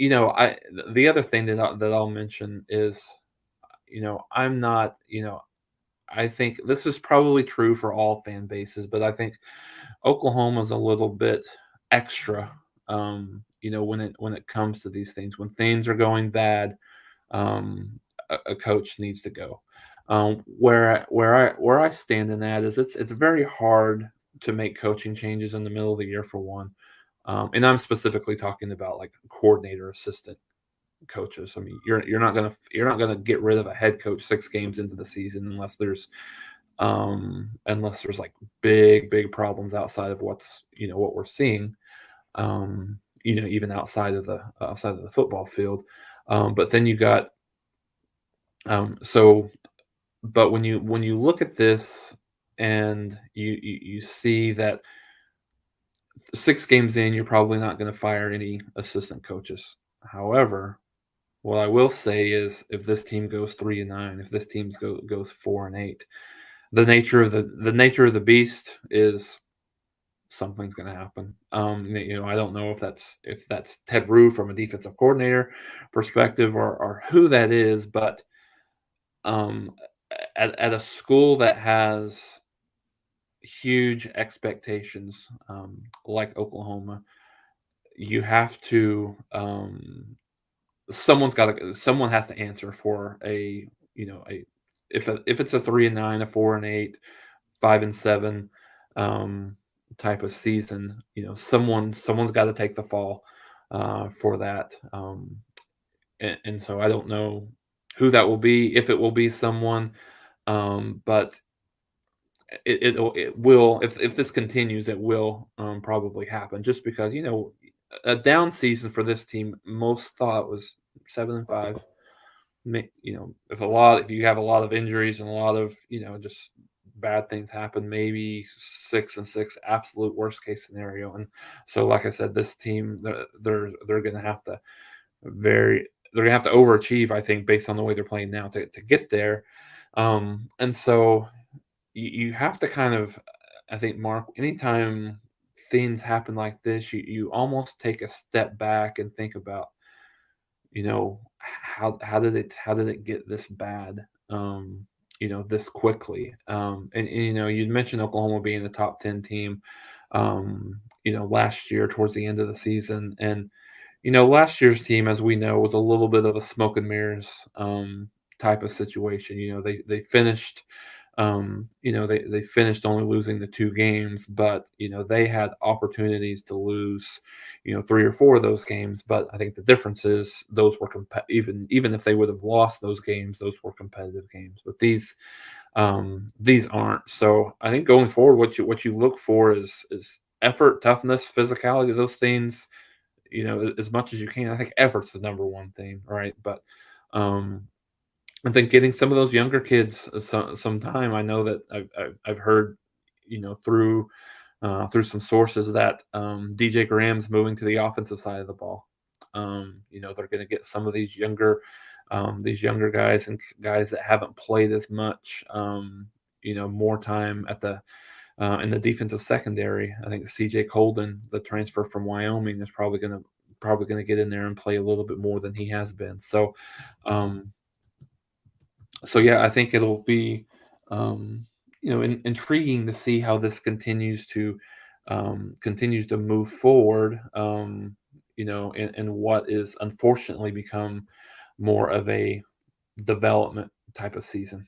the other thing that I'll mention is, I'm not, I think this is probably true for all fan bases, but I think Oklahoma's a little bit extra, when it comes to these things. When things are going bad, a coach needs to go. Where I stand in that is it's very hard to make coaching changes in the middle of the year for one, and I'm specifically talking about like coordinator, assistant coaches. I mean, you're not gonna get rid of a head coach 6 games into the season unless there's like big problems outside of what we're seeing, even outside of the football field. But then you got so but when you look at this and you see that 6 games in, you're probably not going to fire any assistant coaches. However, what I will say is, if this team goes 3-9, if this team goes 4-8, the nature of the beast is something's going to happen. I don't know if that's Ted Rue from a defensive coordinator perspective, or who that is, but um, at a school that has huge expectations, like Oklahoma, you have to someone has to answer for a if it's a 3-9, a 4-8, 5-7 um, type of season. Someone's got to take the fall for that. And so I don't know who that will be, if it will be someone, but it will, if this continues, it will probably happen, just because a down season for this team, most thought was 7-5. If you have a lot of injuries and a lot of just bad things happen, maybe 6-6, absolute worst case scenario. And so, like I said, this team, they're gonna have to very they're gonna have to overachieve, I think, based on the way they're playing now to get there. And so you have to kind of, I think, Mark, anytime things happen like this, you almost take a step back and think about, how did it get this bad, this quickly. And you'd mentioned Oklahoma being the top 10 team, last year towards the end of the season. And last year's team, as we know, was a little bit of a smoke and mirrors type of situation. They finished, they finished only losing the 2 games, but they had opportunities to lose, 3 or 4 of those games. But I think the difference is those were even if they would have lost those games, those were competitive games. But these aren't. So I think going forward, what you look for is effort, toughness, physicality, those things, as much as you can. I think effort's the number one thing, right? But um, I think getting some of those younger kids some time. I know that I've heard, through some sources, that DJ Graham's moving to the offensive side of the ball. They're going to get some of these younger guys and guys that haven't played as much, more time in the defensive secondary. I think CJ Colden, the transfer from Wyoming, is probably gonna get in there and play a little bit more than he has been. Um, so yeah, I think it'll be intriguing to see how this continues to move forward. In what is unfortunately become more of a development type of season.